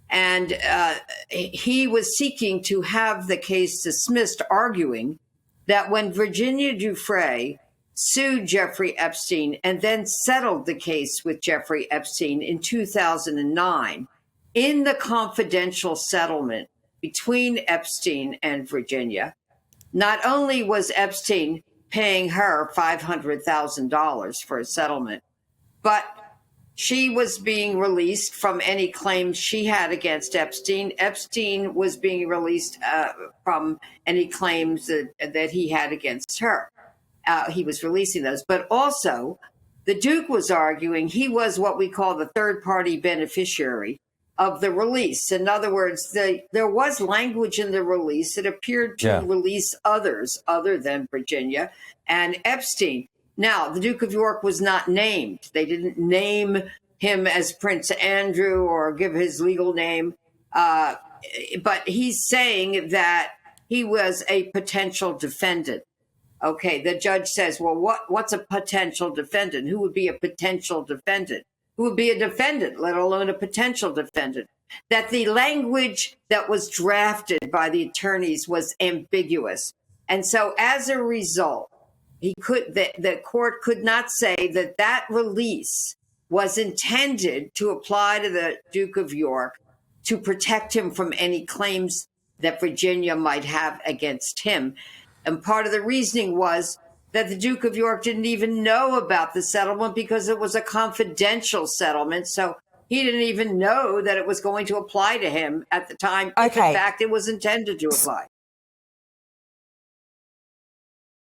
And he was seeking to have the case dismissed, arguing that when Virginia Giuffre sued Jeffrey Epstein and then settled the case with Jeffrey Epstein in 2009, in the confidential settlement between Epstein and Virginia, not only was Epstein paying her $500,000 for a settlement, but she was being released from any claims she had against Epstein. Epstein was being released from any claims that he had against her. He was releasing those. But also, the Duke was arguing he was what we call the third-party beneficiary of the release. In other words, there was language in the release that appeared to release others other than Virginia and Epstein. Now, the Duke of York was not named. They didn't name him as Prince Andrew or give his legal name. But he's saying that he was a potential defendant. Okay, the judge says, well, what's a potential defendant? Who would be a potential defendant? Who would be a defendant, let alone a potential defendant? That the language that was drafted by the attorneys was ambiguous. And so as a result, the court could not say that release was intended to apply to the Duke of York to protect him from any claims that Virginia might have against him. And part of the reasoning was that the Duke of York didn't even know about the settlement because it was a confidential settlement. So he didn't even know that it was going to apply to him at the time. Okay. In fact, it was intended to apply.